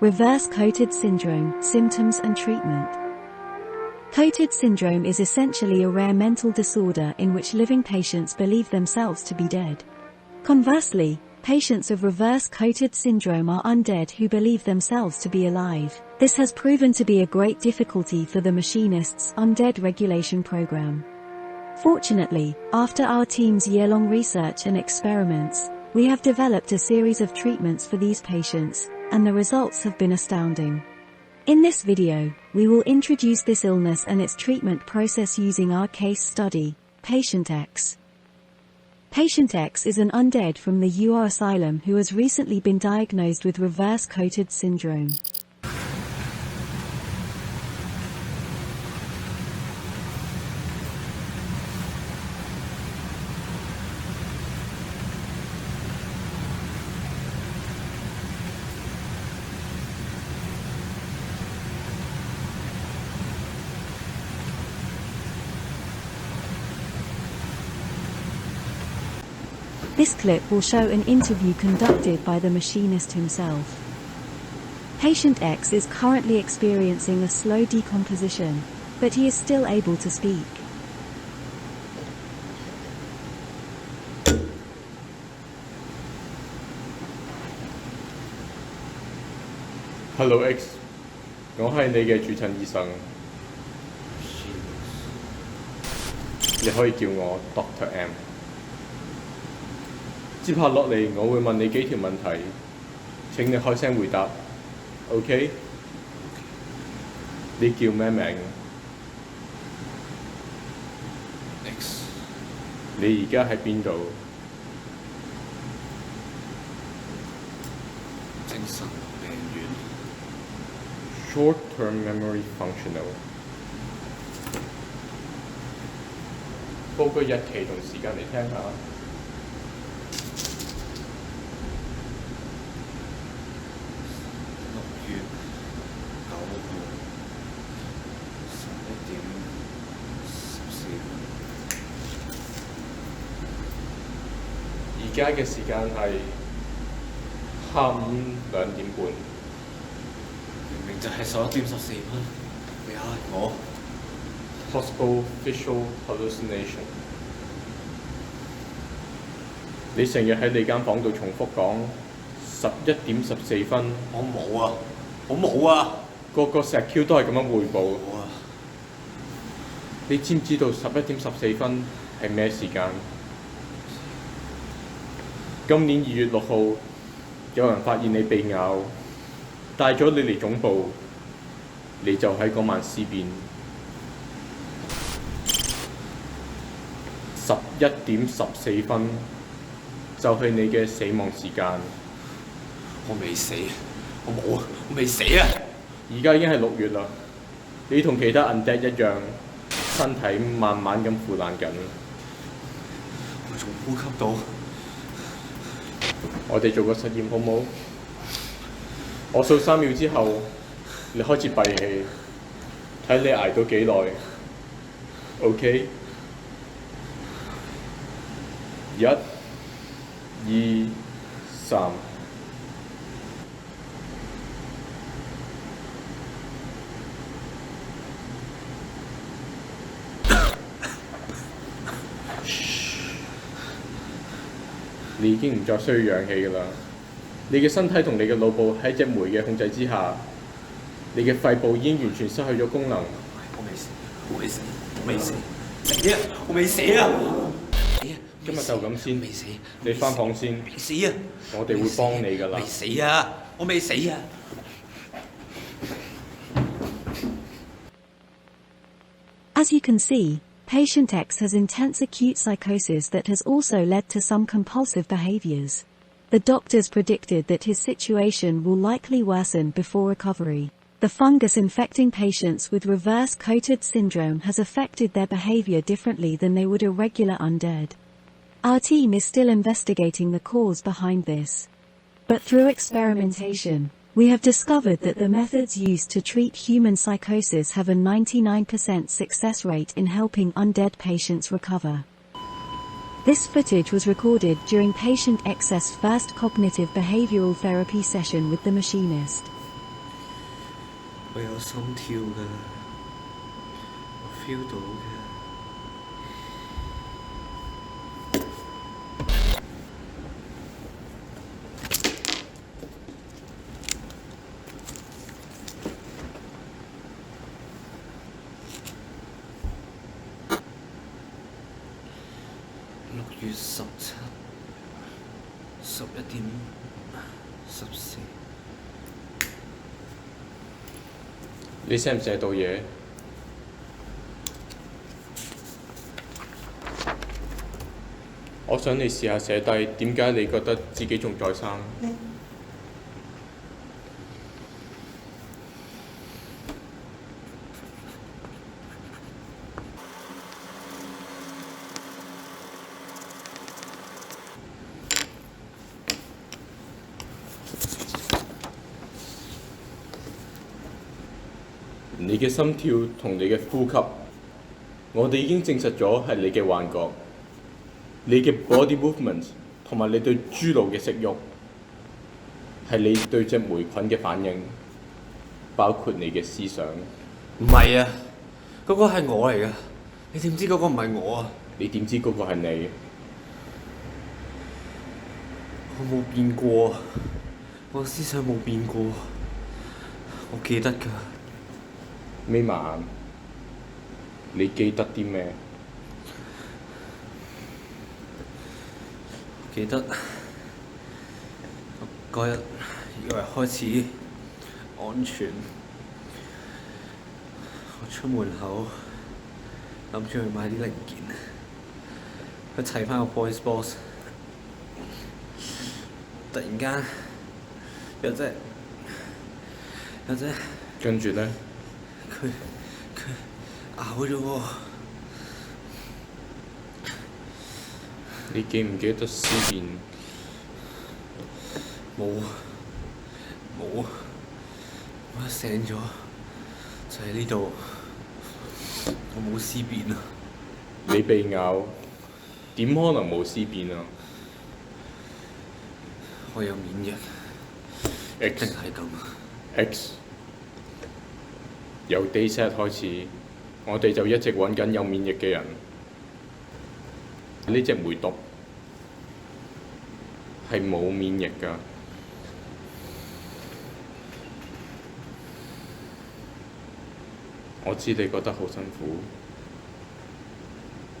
Reverse Cotard syndrome, symptoms and treatment. Cotard syndrome is essentially a rare mental disorder in which living patients believe themselves to be dead. Conversely, patients of reverse Cotard syndrome are undead who believe themselves to be alive. This has proven to be a great difficulty for the Machinist's Undead regulation program. Fortunately, after our team's year-long research and experiments, we have developed a series of treatments for these patients, and the results have been astounding. In this video, we will introduce this illness and its treatment process using our case study, Patient X. Patient X is an undead from the UR Asylum who has recently been diagnosed with reverse Cotard syndrome. This clip will show an interview conducted by the machinist himself. Patient X is currently experiencing a slow decomposition, but he is still able to speak. Hello X， 我係你嘅主診醫生，你可以叫我 Dr. M。接下落嚟，我會問你幾條問題，請你開聲回答。OK？ 你叫咩名 ？X。你而家喺邊度？精神病院。Short-term memory functional。報個日期同時間嚟聽下。而家嘅時間係下午2點半。明明就係11點14分，你嚇我 Possible visual hallucination。你成日喺你間房度重複講11點14分。我冇啊！我冇啊！個石 Q 都係咁樣匯報。你知唔知道11點14分係咩時間？今年2月6號，有人發現你被咬，帶咗你嚟總部，你就喺嗰晚屍變。11點14分就係你嘅死亡時間。我未死，我冇啊，我未死啊！而家已經係6月啦，你同其他 Undead 一樣，身體慢慢咁腐爛緊。我仲呼吸到。我哋做個實驗好冇？我數3秒之後，你開始閉氣，睇你捱到幾耐。OK？ 1、2、3。你已經唔再需要氧氣㗎啦，你嘅身體同你嘅腦部喺隻酶嘅控制之下，你嘅肺部已經完全失去咗功能。我未死，我未死，我未死，死啊！我未死啊！今日就咁先，未死，你返房先。未死啊！我哋會幫你㗎啦。未死啊！我未死啊！ As you can see, Patient X has intense acute psychosis that has also led to some compulsive behaviors. The doctors predicted that his situation will likely worsen before recovery. The fungus infecting patients with reverse Cotard syndrome has affected their behavior differently than they would a regular undead. Our team is still investigating the cause behind this. But through experimentation, we have discovered that the methods used to treat human psychosis have a 99% success rate in helping undead patients recover. This footage was recorded during Patient X's first cognitive behavioral therapy session with the Machinist. 我有心跳㗎，我 feel 到嘅。6月17、11:14。你寫唔寫到嘢？我想你試下寫低點解你覺得自己仲在生。你嘅心跳同你嘅呼吸，我哋已經證實咗係你嘅幻覺。你嘅 body movement 同埋你對豬腦嘅食慾，係你對隻霉菌嘅反應，包括你嘅思想。唔係啊，嗰個係我嚟㗎。你點知嗰個唔係我啊？你點知嗰個係你？我冇變過，我思想冇變過，我記得㗎。眯埋眼，你記得啲咩？記得嗰日以為開始安全，我出門口諗住去買啲零件，去砌翻個 boys boss。突然間有隻跟住呢？佢咬咗我。你記唔記得思辨？冇，我一醒咗就喺呢度，我冇思辨啊！你被咬，點可能冇思辨啊我有免疫，一定係咁。X 由 day set 開始，我哋就一直揾緊有免疫嘅人。呢隻梅毒係冇免疫㗎。我知你覺得好辛苦，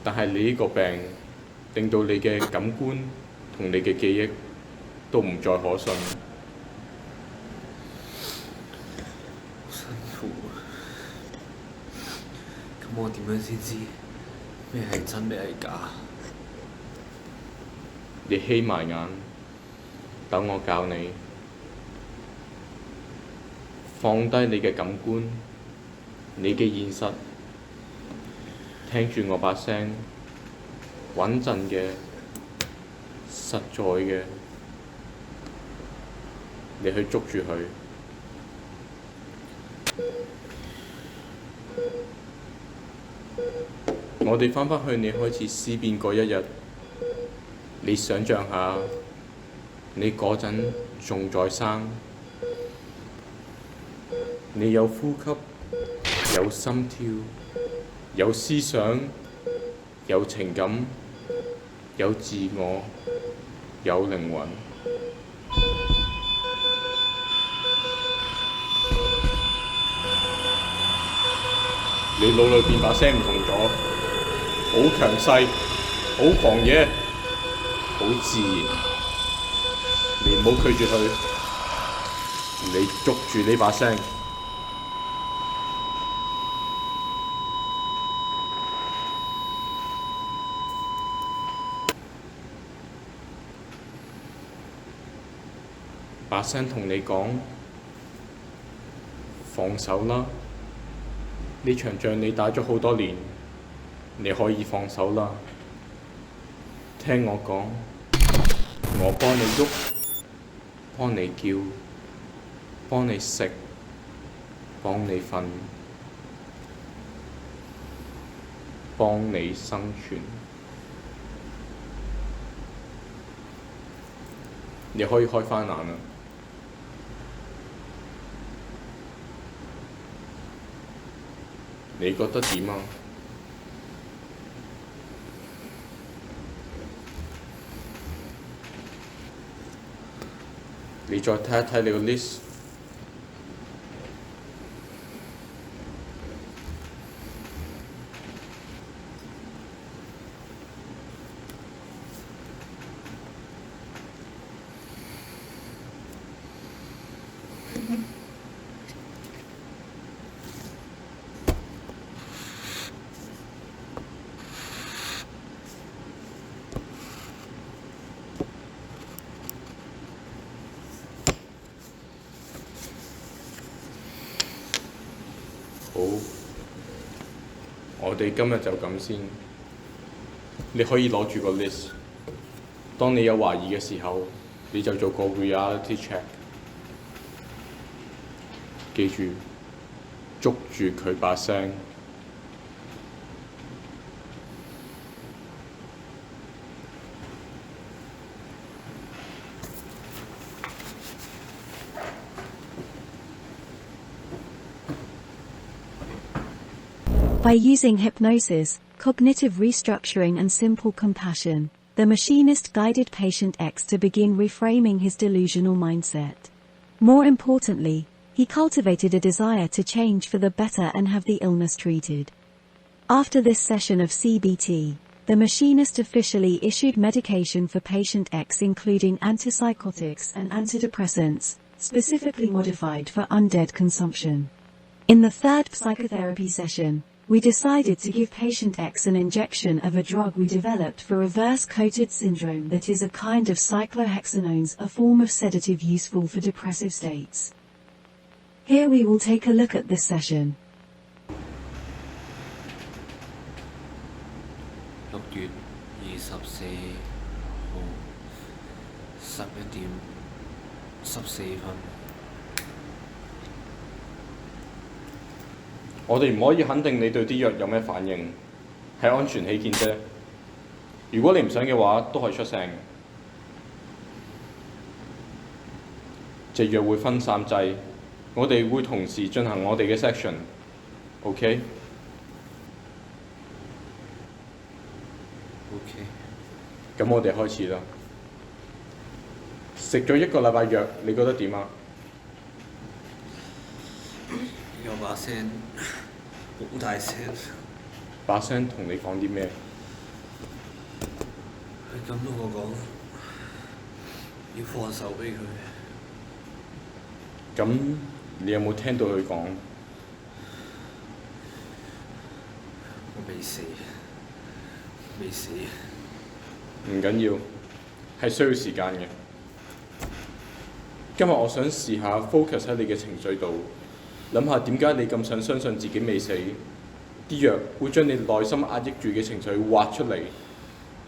但係你呢個病令到你嘅感官同你嘅記憶都唔再可信。辛苦，咁我點樣先知咩係真咩係假？你瞇埋眼，等我教你，放低你嘅感官，你嘅現實，聽住我把聲，穩陣嘅，實在嘅，你去捉住佢。我哋返返去你開始思辨嗰一日。你想像下，你嗰陣仲在生，你有呼吸，有心跳，有思想，有情感，有自我，有靈魂。你腦裏邊把聲唔同咗，好強勢，好狂野。好自然，你唔好拒絕佢，你捉住呢把聲。把聲同你講，放手啦！呢場仗你打咗好多年，你可以放手啦。聽我講，我幫你喐，幫你叫，幫你食，幫你瞓，幫你生存。你可以開返眼啦。你覺得點啊？你再睇一睇你個 list。好，我哋今日就咁先。你可以攞住個 list， 當你有懷疑嘅時候，你就做個 reality check。記住，捉住佢把聲。By using hypnosis, cognitive restructuring and simple compassion, the Machinist guided patient X to begin reframing his delusional mindset. More importantly, he cultivated a desire to change for the better and have the illness treated. After this session of CBT, the Machinist officially issued medication for patient X including antipsychotics and antidepressants, specifically modified for undead consumption. In the third psychotherapy session, we decided to give patient X an injection of a drug we developed for reverse Cotard syndrome that is a kind of cyclohexanones, a form of sedative useful for depressive states. Here we will take a look at this session. 6月24號11點14分。我哋唔可以肯定你對啲藥有咩反應，係安全起見啫。如果你唔想嘅話，都可以出聲。隻藥會分3劑，我哋會同時進行我哋嘅 section。OK？OK。咁我哋開始啦。食咗1個禮拜藥，你覺得點啊？有把聲好大聲，把聲同你講啲咩？佢咁同我講，要放手俾佢。咁你有冇聽到佢講？我未死，未死。唔緊要，係需要時間嘅。今日我想試下 focus 喺你嘅情緒度。諗下點解你咁想相信自己未死？啲藥會將你內心壓抑住嘅情緒挖出嚟，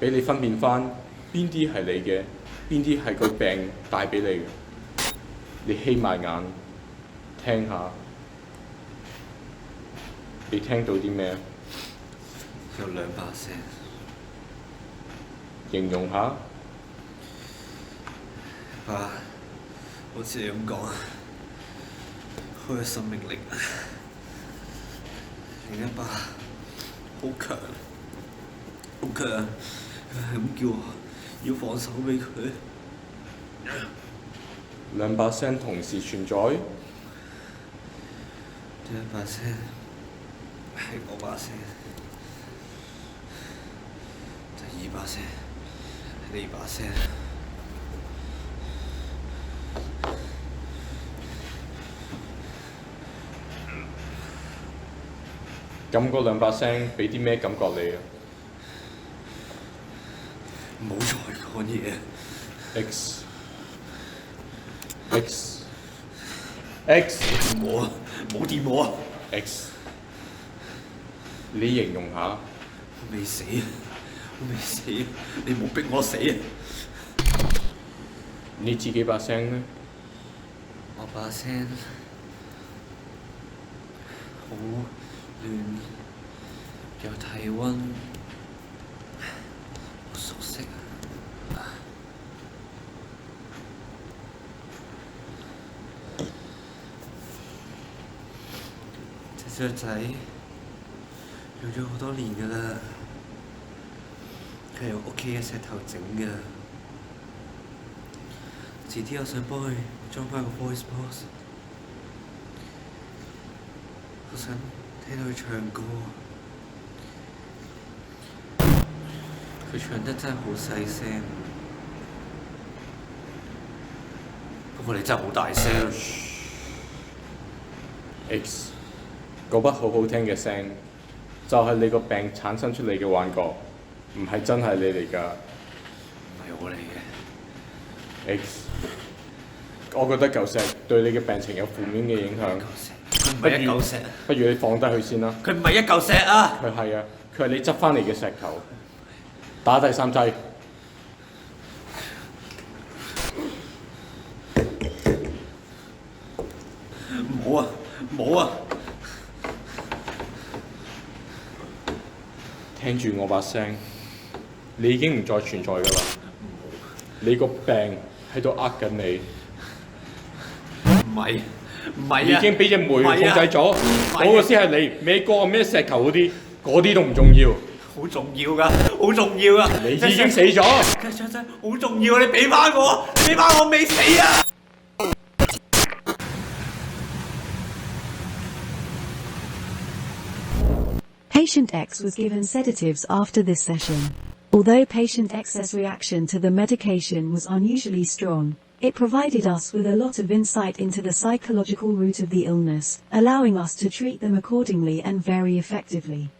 俾你分辨翻邊啲係你嘅，邊啲係個病帶俾你嘅。你瞇埋眼，聽下，你聽到啲咩？有2把聲。形容下。好似你咁講。好有生命力，另一把好強，好強，佢係咁叫我要放手俾佢。2把聲同時存在。第1把聲係我把聲，第2把聲係你把聲。咁嗰2把聲俾啲咩感覺你啊？唔好再講嘢。X。我冇掂我。X。你形容下。我未死，你冇逼我死啊！你自己把聲呢？我把聲好亂，有體温，好熟悉啊！隻雀仔用咗好多年㗎啦，佢係用屋企嘅石頭整㗎。遲啲我想幫佢裝返個 voice box， 我想聽到佢唱歌。佢唱得真係好細聲，不過你真係好大聲。X 嗰筆好好聽嘅聲，就係你個病產生出嚟嘅幻覺，唔係真係你嚟㗎。唔係我嚟嘅。X， 我覺得嚿石對你嘅病情有負面嘅影響。佢唔係一嚿石啊！不如你放低佢先啦。佢唔係一嚿石啊！佢係啊，佢係你執翻嚟嘅石頭。打第3劑。冇啊！冇啊！聽住我把聲，你已經唔再存在㗎啦。你個病喺度呃緊你。唔係啊！已經俾隻煤控制咗，嗰個先係你。咩歌啊咩石頭嗰啲都唔重要。好重要㗎，好重要㗎！你已經死咗。真好重要啊！你俾翻我，你俾翻我未死啊！Patient X was given sedatives after this session. Although Patient X's reaction to the medication was unusually strong, it provided us with a lot of insight into the psychological root of the illness, allowing us to treat them accordingly and very effectively.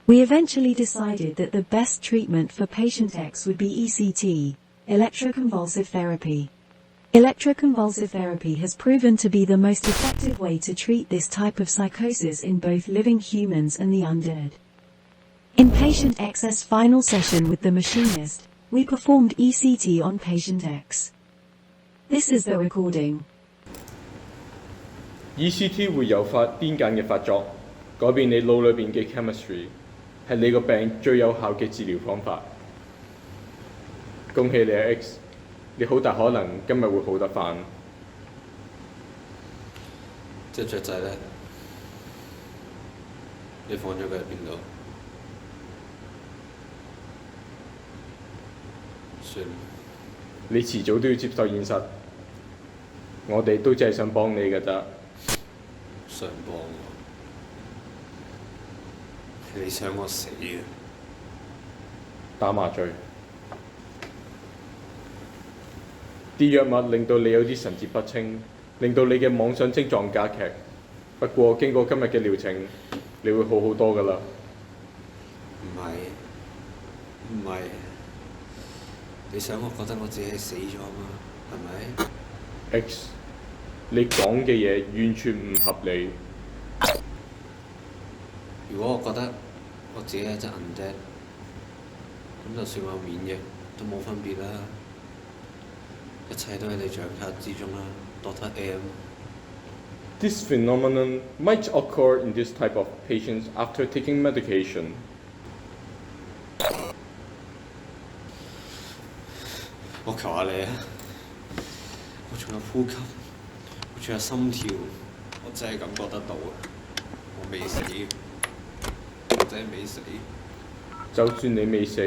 We eventually decided that the best treatment for Patient X would be ECT, electroconvulsive therapy. Electroconvulsive therapy has proven to be the most effective way to treat this type of psychosis in both living humans and the undead. In Patient X's final session with the Machinist, we performed ECT on Patient X. This is the recording. ECT 會誘發癲癇嘅發作，改變你腦裏邊嘅 chemistry， 係你個病最有效嘅治療方法。恭喜你啊 X！ 你好大可能今日會好得返。隻雀仔咧，你放咗佢喺邊度？算。你遲早都要接受現實。我哋都只係想幫你㗎咋。想幫我？你想我死啊？打麻醉。啲藥物令到你有啲神志不清，令到你嘅妄想症狀加劇。不過經過今日嘅療程，你會好好多㗎啦。唔係，你想我覺得我自己係死咗嘛？係咪 ？X， 你講嘅嘢完全唔合理。如果我覺得我自己係隻 Undead， 咁就算我免疫都冇分別啦。一切都喺你掌握之中啦 ，Dr. M。This phenomenon might occur in this type of patients after taking medication. 我求下你啊！我仲有呼吸，我仲有心跳，我真係感覺得到啊！我未死，我真係未死。就算你未死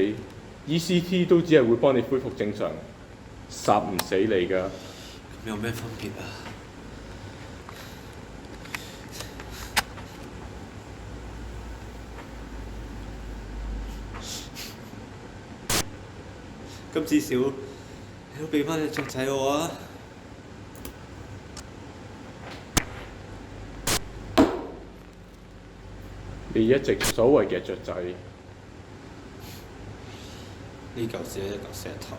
，ECT 都只係會幫你恢復正常，殺唔死你㗎。咁有咩分別啊？咁至少你都俾翻隻雀仔我啊！你一直所謂嘅雀仔，呢嚿只係一嚿石頭。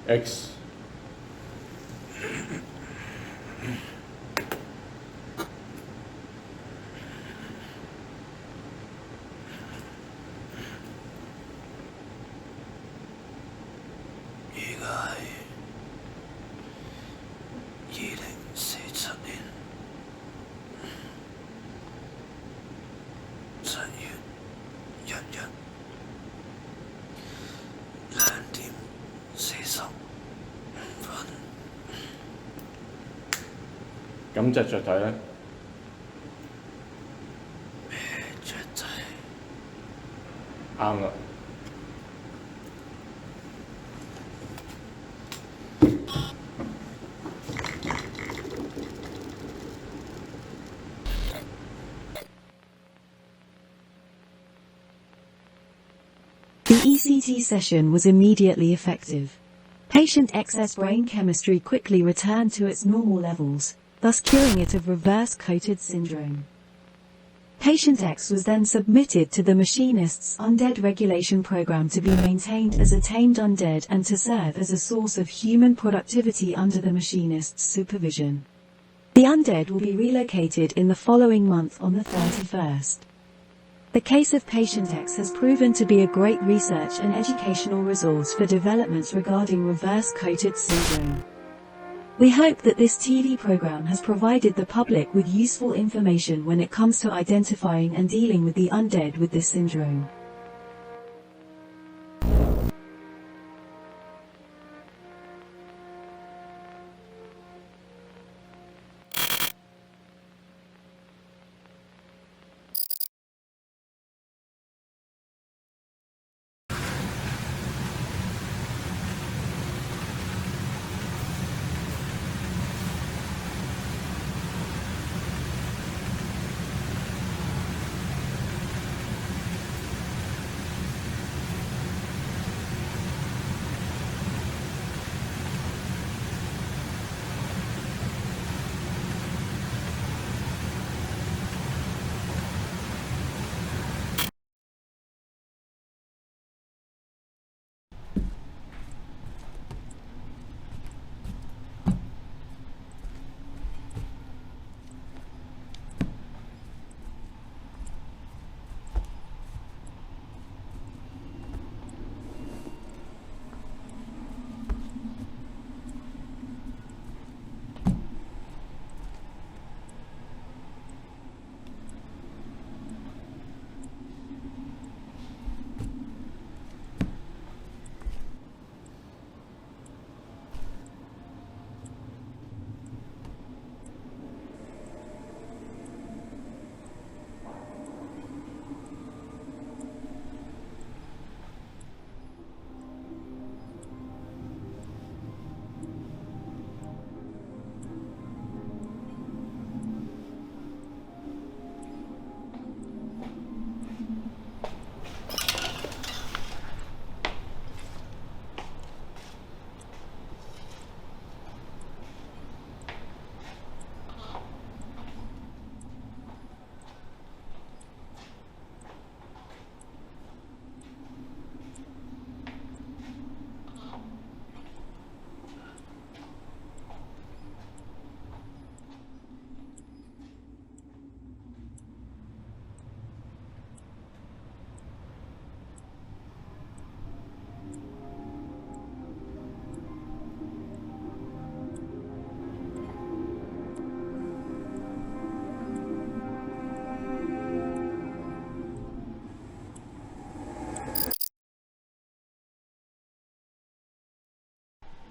X， 而家係2047年7咁隻雀仔呢？雀仔啱啦。The ECT session was immediately effective. Patient X's brain chemistry quickly returned to its normal levels, thus curing it of reverse Cotard syndrome. Patient X was then submitted to the Machinist's Undead regulation program to be maintained as a tamed undead and to serve as a source of human productivity under the Machinist's supervision. The undead will be relocated in the following month on the 31st. The case of Patient X has proven to be a great research and educational resource for developments regarding reverse Cotard syndrome. We hope that this TV program has provided the public with useful information when it comes to identifying and dealing with the undead with this syndrome.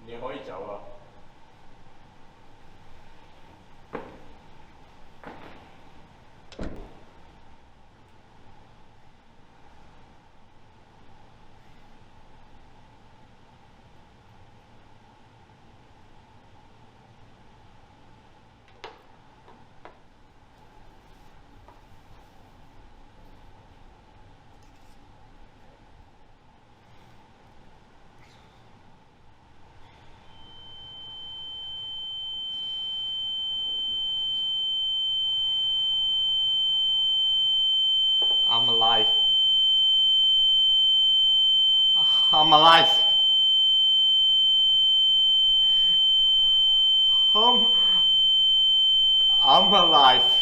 你可以走啦。I'm alive. I'm alive. I'm alive.